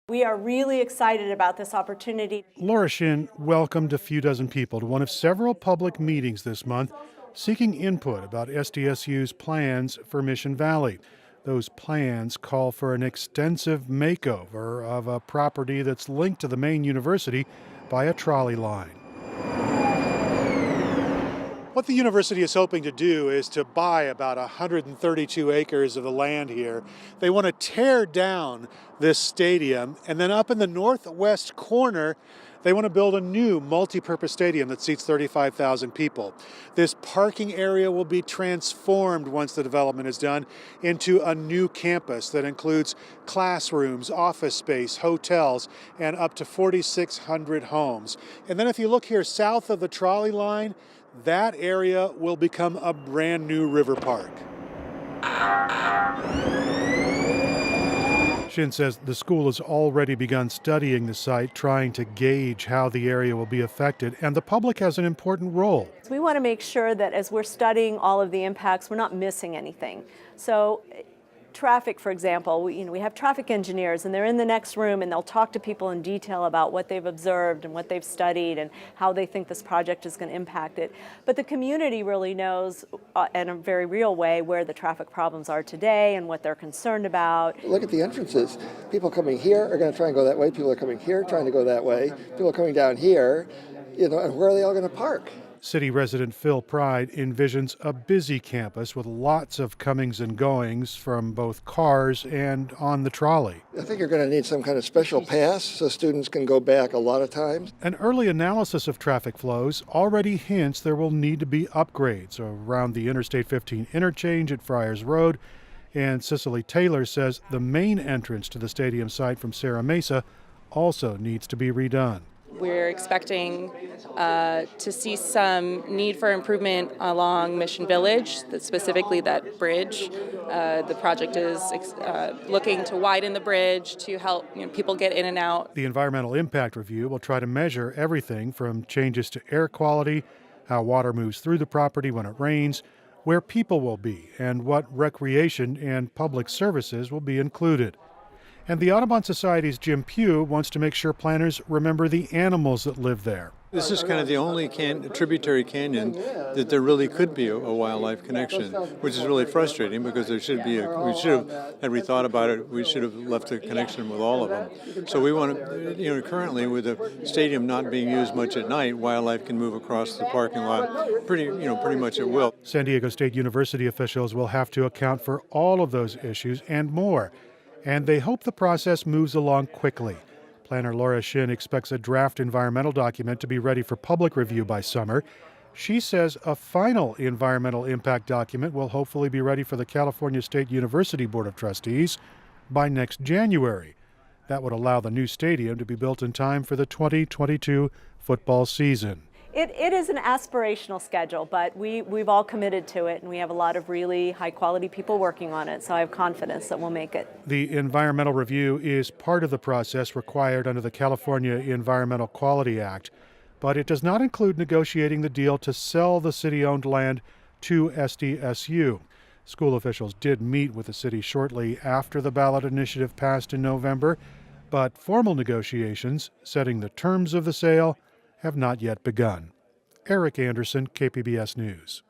We are really excited about this opportunity. Laura Shin welcomed a few dozen people to one of several public meetings this month seeking input about SDSU's plans for Mission Valley. Those plans call for an extensive makeover of a property that's linked to the main university by a trolley line. What the university is hoping to do is to buy about 132 acres of the land here. They want to tear down this stadium, and then up in the northwest corner, they want to build a new multi-purpose stadium that seats 35,000 people. This parking area will be transformed once the development is done into a new campus that includes classrooms, office space, hotels, and up to 4,600 homes. And then if you look here south of the trolley line, that area will become a brand new river park. Shin says the school has already begun studying the site, trying to gauge how the area will be affected, and the public has an important role. We want to make sure that as we're studying all of the impacts, we're not missing anything. So traffic, for example, we have traffic engineers, and they're in the next room, and they'll talk to people in detail about what they've observed and what they've studied and how they think this project is going to impact it. But the community really knows in a very real way where the traffic problems are today and what they're concerned about. Look at the entrances. People coming here are going to try and go that way. People are coming here trying to go that way. People are coming down here, and where are they all going to park? City resident Phil Pride envisions a busy campus with lots of comings and goings from both cars and on the trolley. I think you're going to need some kind of special pass so students can go back a lot of times. An early analysis of traffic flows already hints there will need to be upgrades around the Interstate 15 interchange at Friars Road, and Cicely Taylor says the main entrance to the stadium site from Serra Mesa also needs to be redone. We're expecting to see some need for improvement along Mission Village, specifically that bridge. The project is looking to widen the bridge to help people get in and out. The environmental impact review will try to measure everything from changes to air quality, how water moves through the property when it rains, where people will be, and what recreation and public services will be included. And the Audubon Society's Jim Pugh wants to make sure planners remember the animals that live there. This is kind of the only tributary canyon that there really could be a wildlife connection, which is really frustrating because there should be we should have, had we thought about it, we should have left a connection with all of them. So we want to, currently with the stadium not being used much at night, wildlife can move across the parking lot pretty much at will. San Diego State University officials will have to account for all of those issues and more, and they hope the process moves along quickly. Planner Laura Shin expects a draft environmental document to be ready for public review by summer. She says a final environmental impact document will hopefully be ready for the California State University Board of Trustees by next January. That would allow the new stadium to be built in time for the 2022 football season. It is an aspirational schedule, but we've all committed to it, and we have a lot of really high-quality people working on it, so I have confidence that we'll make it. The environmental review is part of the process required under the California Environmental Quality Act, but it does not include negotiating the deal to sell the city-owned land to SDSU. School officials did meet with the city shortly after the ballot initiative passed in November, but formal negotiations setting the terms of the sale have not yet begun. Erik Anderson, KPBS News.